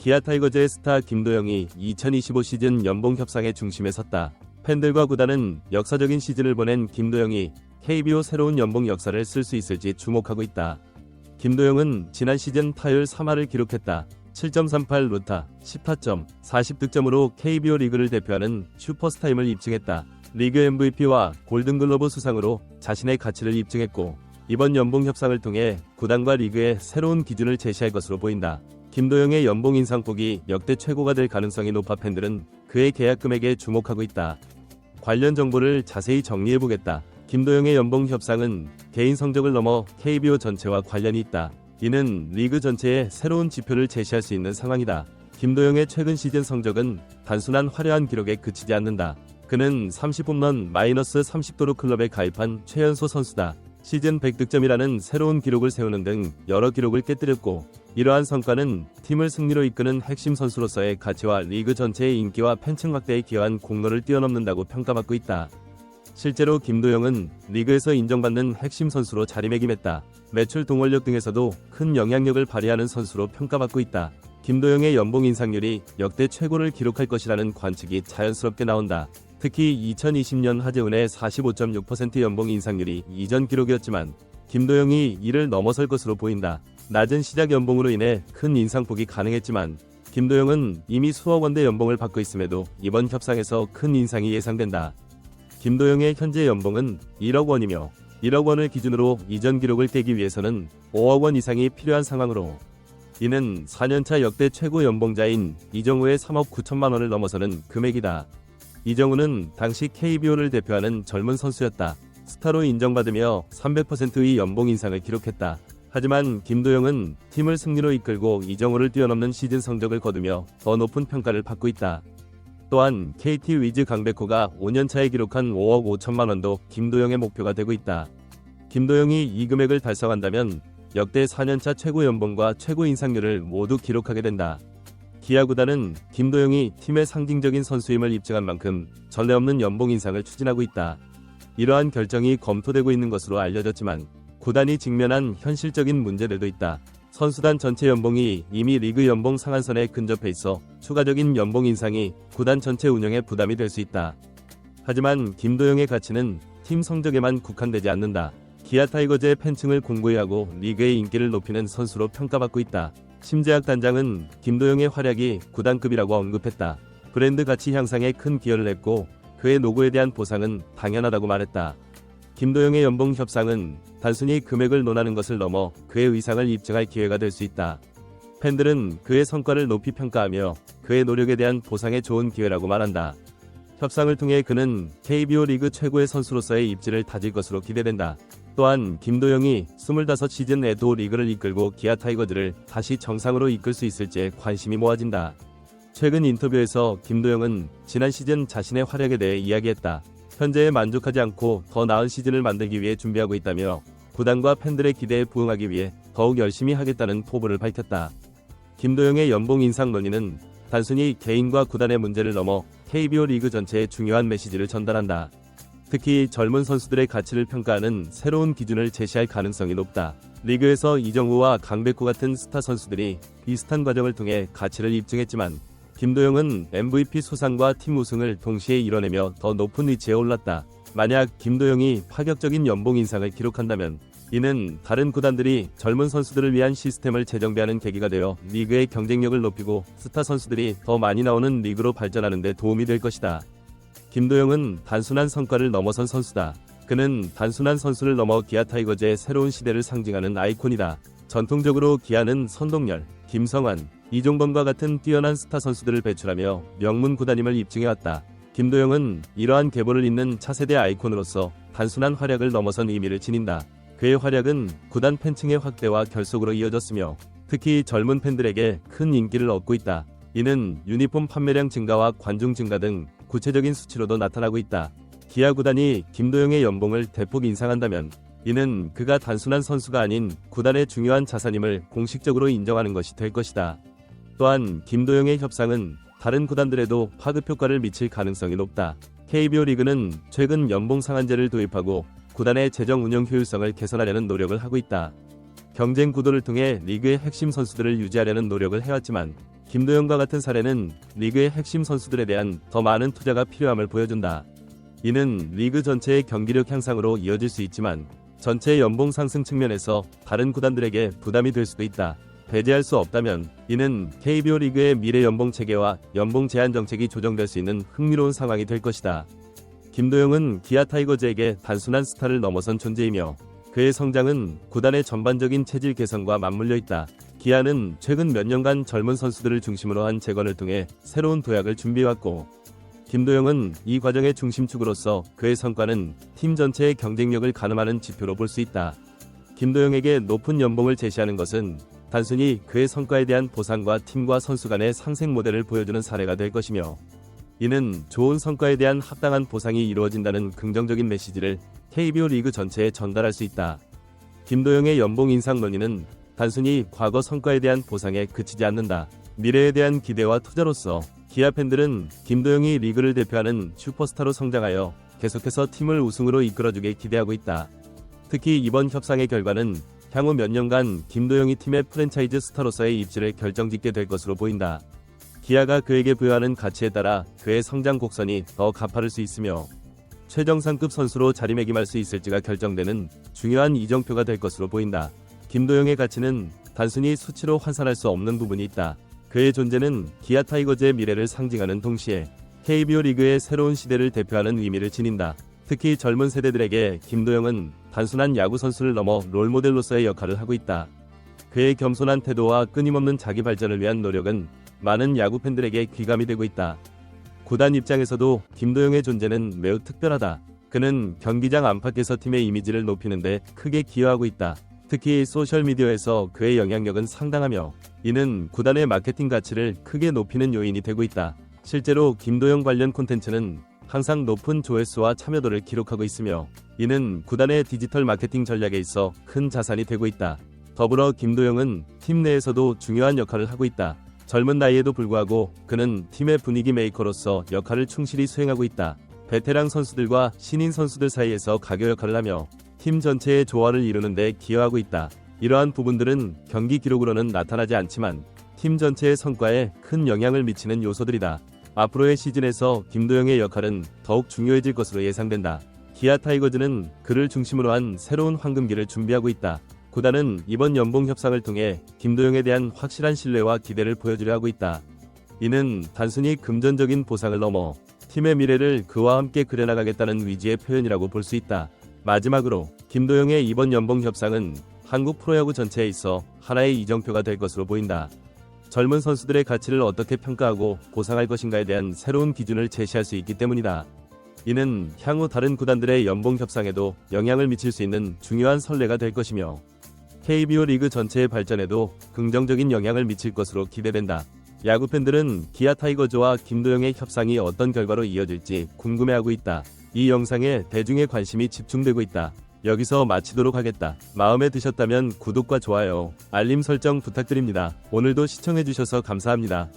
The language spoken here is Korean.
기아 타이거즈의 스타 김도영이 2025 시즌 연봉 협상의 중심에 섰다. 팬들과 구단은 역사적인 시즌을 보낸 김도영이 KBO 새로운 연봉 역사를 쓸 수 있을지 주목하고 있다. 김도영은 지난 시즌 타율 3할을 기록했다. 7.38 루타, 10타점, 40득점으로 KBO 리그를 대표하는 슈퍼스타임을 입증했다. 리그 MVP와 골든글러브 수상으로 자신의 가치를 입증했고 이번 연봉 협상을 통해 구단과 리그의 새로운 기준을 제시할 것으로 보인다. 김도영의 연봉 인상폭이 역대 최고가 될 가능성이 높아 팬들은 그의 계약 금액에 주목하고 있다. 관련 정보를 자세히 정리해보겠다. 김도영의 연봉 협상은 개인 성적을 넘어 KBO 전체와 관련이 있다. 이는 리그 전체의 새로운 지표를 제시할 수 있는 상황이다. 김도영의 최근 시즌 성적은 단순한 화려한 기록에 그치지 않는다. 그는 30홈런 -30도루 클럽에 가입한 최연소 선수다. 시즌 100득점이라는 새로운 기록을 세우는 등 여러 기록을 깨뜨렸고 이러한 성과는 팀을 승리로 이끄는 핵심 선수로서의 가치와 리그 전체의 인기와 팬층 확대에 기여한 공로를 뛰어넘는다고 평가받고 있다. 실제로 김도영은 리그에서 인정받는 핵심 선수로 자리매김했다. 매출 동원력 등에서도 큰 영향력을 발휘하는 선수로 평가받고 있다. 김도영의 연봉 인상률이 역대 최고를 기록할 것이라는 관측이 자연스럽게 나온다. 특히 2020년 하재훈의 45.6% 연봉 인상률이 이전 기록이었지만 김도영이 이를 넘어설 것으로 보인다. 낮은 시작 연봉으로 인해 큰 인상폭이 가능했지만 김도영은 이미 수억 원대 연봉을 받고 있음에도 이번 협상에서 큰 인상이 예상된다. 김도영의 현재 연봉은 1억 원이며 1억 원을 기준으로 이전 기록을 깨기 위해서는 5억 원 이상이 필요한 상황으로 이는 4년차 역대 최고 연봉자인 이정우의 3억 9천만 원을 넘어서는 금액이다. 이정우는 당시 KBO를 대표하는 젊은 선수였다. 스타로 인정받으며 300%의 연봉 인상을 기록했다. 하지만 김도영은 팀을 승리로 이끌고 이정우를 뛰어넘는 시즌 성적을 거두며 더 높은 평가를 받고 있다. 또한 KT 위즈 강백호가 5년차에 기록한 5억 5천만 원도 김도영의 목표가 되고 있다. 김도영이 이 금액을 달성한다면 역대 4년차 최고 연봉과 최고 인상률을 모두 기록하게 된다. 기아 구단은 김도영이 팀의 상징적인 선수임을 입증한 만큼 전례 없는 연봉 인상을 추진하고 있다. 이러한 결정이 검토되고 있는 것으로 알려졌지만 구단이 직면한 현실적인 문제들도 있다. 선수단 전체 연봉이 이미 리그 연봉 상한선에 근접해 있어 추가적인 연봉 인상이 구단 전체 운영에 부담이 될 수 있다. 하지만 김도영의 가치는 팀 성적에만 국한되지 않는다. 기아 타이거즈의 팬층을 공고히 하고 리그의 인기를 높이는 선수로 평가받고 있다. 심재학 단장은 김도영의 활약이 구단급이라고 언급했다. 브랜드 가치 향상에 큰 기여를 했고 그의 노고에 대한 보상은 당연하다고 말했다. 김도영의 연봉 협상은 단순히 금액을 논하는 것을 넘어 그의 의상을 입증할 기회가 될 수 있다. 팬들은 그의 성과를 높이 평가하며 그의 노력에 대한 보상에 좋은 기회라고 말한다. 협상을 통해 그는 KBO 리그 최고의 선수로서의 입지를 다질 것으로 기대된다. 또한 김도영이 25시즌에도 리그를 이끌고 기아 타이거즈를 다시 정상으로 이끌 수 있을지에 관심이 모아진다. 최근 인터뷰에서 김도영은 지난 시즌 자신의 활약에 대해 이야기했다. 현재에 만족하지 않고 더 나은 시즌을 만들기 위해 준비하고 있다며 구단과 팬들의 기대에 부응하기 위해 더욱 열심히 하겠다는 포부를 밝혔다. 김도영의 연봉 인상 논의는 단순히 개인과 구단의 문제를 넘어 KBO 리그 전체에 중요한 메시지를 전달한다. 특히 젊은 선수들의 가치를 평가하는 새로운 기준을 제시할 가능성이 높다. 리그에서 이정우와 강백호 같은 스타 선수들이 비슷한 과정을 통해 가치를 입증했지만 김도영은 MVP 수상과 팀 우승을 동시에 이뤄내며 더 높은 위치에 올랐다. 만약 김도영이 파격적인 연봉 인상을 기록한다면 이는 다른 구단들이 젊은 선수들을 위한 시스템을 재정비하는 계기가 되어 리그의 경쟁력을 높이고 스타 선수들이 더 많이 나오는 리그로 발전하는 데 도움이 될 것이다. 김도영은 단순한 성과를 넘어선 선수다. 그는 단순한 선수를 넘어 기아 타이거즈의 새로운 시대를 상징하는 아이콘이다. 전통적으로 기아는 선동열, 김성환, 이종범과 같은 뛰어난 스타 선수들을 배출하며 명문 구단임을 입증해왔다. 김도영은 이러한 계보를 잇는 차세대 아이콘으로서 단순한 활약을 넘어선 의미를 지닌다. 그의 활약은 구단 팬층의 확대와 결속으로 이어졌으며 특히 젊은 팬들에게 큰 인기를 얻고 있다. 이는 유니폼 판매량 증가와 관중 증가 등 구체적인 수치로도 나타나고 있다. 기아 구단이 김도영의 연봉을 대폭 인상한다면 이는 그가 단순한 선수가 아닌 구단의 중요한 자산임을 공식적으로 인정하는 것이 될 것이다. 또한 김도영의 협상은 다른 구단들에도 파급 효과를 미칠 가능성이 높다. KBO 리그는 최근 연봉 상한제를 도입하고 구단의 재정 운영 효율성을 개선하려는 노력을 하고 있다. 경쟁 구도를 통해 리그의 핵심 선수들을 유지하려는 노력을 해왔지만 김도영과 같은 사례는 리그의 핵심 선수들에 대한 더 많은 투자가 필요함을 보여준다. 이는 리그 전체의 경기력 향상으로 이어질 수 있지만 전체 연봉 상승 측면에서 다른 구단들에게 부담이 될 수도 있다. 배제할 수 없다면 이는 KBO 리그의 미래 연봉 체계와 연봉 제한 정책이 조정될 수 있는 흥미로운 상황이 될 것이다. 김도영은 기아 타이거즈에게 단순한 스타를 넘어선 존재이며 그의 성장은 구단의 전반적인 체질 개선과 맞물려 있다. 기아는 최근 몇 년간 젊은 선수들을 중심으로 한 재건을 통해 새로운 도약을 준비해왔고 김도영은 이 과정의 중심축으로서 그의 성과는 팀 전체의 경쟁력을 가늠하는 지표로 볼 수 있다. 김도영에게 높은 연봉을 제시하는 것은 단순히 그의 성과에 대한 보상과 팀과 선수 간의 상생 모델을 보여주는 사례가 될 것이며 이는 좋은 성과에 대한 합당한 보상이 이루어진다는 긍정적인 메시지를 KBO 리그 전체에 전달할 수 있다. 김도영의 연봉 인상 논의는 단순히 과거 성과에 대한 보상에 그치지 않는다. 미래에 대한 기대와 투자로서 기아 팬들은 김도영이 리그를 대표하는 슈퍼스타로 성장하여 계속해서 팀을 우승으로 이끌어주길 기대하고 있다. 특히 이번 협상의 결과는 향후 몇 년간 김도영이 팀의 프랜차이즈 스타로서의 입지를 결정짓게 될 것으로 보인다. 기아가 그에게 부여하는 가치에 따라 그의 성장 곡선이 더 가파를 수 있으며 최정상급 선수로 자리매김할 수 있을지가 결정되는 중요한 이정표가 될 것으로 보인다. 김도영의 가치는 단순히 수치로 환산할 수 없는 부분이 있다. 그의 존재는 기아 타이거즈의 미래를 상징하는 동시에 KBO 리그의 새로운 시대를 대표하는 의미를 지닌다. 특히 젊은 세대들에게 김도영은 단순한 야구 선수를 넘어 롤모델로서의 역할을 하고 있다. 그의 겸손한 태도와 끊임없는 자기 발전을 위한 노력은 많은 야구 팬들에게 귀감이 되고 있다. 구단 입장에서도 김도영의 존재는 매우 특별하다. 그는 경기장 안팎에서 팀의 이미지를 높이는데 크게 기여하고 있다. 특히 소셜미디어에서 그의 영향력은 상당하며 이는 구단의 마케팅 가치를 크게 높이는 요인이 되고 있다. 실제로 김도영 관련 콘텐츠는 항상 높은 조회수와 참여도를 기록하고 있으며 이는 구단의 디지털 마케팅 전략에 있어 큰 자산이 되고 있다. 더불어 김도영은 팀 내에서도 중요한 역할을 하고 있다. 젊은 나이에도 불구하고 그는 팀의 분위기 메이커로서 역할을 충실히 수행하고 있다. 베테랑 선수들과 신인 선수들 사이에서 가교 역할을 하며 팀 전체의 조화를 이루는 데 기여하고 있다. 이러한 부분들은 경기 기록으로는 나타나지 않지만 팀 전체의 성과에 큰 영향을 미치는 요소들이다. 앞으로의 시즌에서 김도영의 역할은 더욱 중요해질 것으로 예상된다. 기아 타이거즈는 그를 중심으로 한 새로운 황금기를 준비하고 있다. 구단은 이번 연봉 협상을 통해 김도영에 대한 확실한 신뢰와 기대를 보여주려 하고 있다. 이는 단순히 금전적인 보상을 넘어 팀의 미래를 그와 함께 그려나가겠다는 위지의 표현이라고 볼 수 있다. 마지막으로 김도영의 이번 연봉 협상은 한국 프로야구 전체에 있어 하나의 이정표가 될 것으로 보인다. 젊은 선수들의 가치를 어떻게 평가하고 보상할 것인가에 대한 새로운 기준을 제시할 수 있기 때문이다. 이는 향후 다른 구단들의 연봉 협상에도 영향을 미칠 수 있는 중요한 선례가 될 것이며 KBO 리그 전체의 발전에도 긍정적인 영향을 미칠 것으로 기대된다. 야구 팬들은 기아 타이거즈와 김도영의 협상이 어떤 결과로 이어질지 궁금해하고 있다. 이 영상에 대중의 관심이 집중되고 있다. 여기서 마치도록 하겠다. 마음에 드셨다면 구독과 좋아요, 알림 설정 부탁드립니다. 오늘도 시청해주셔서 감사합니다.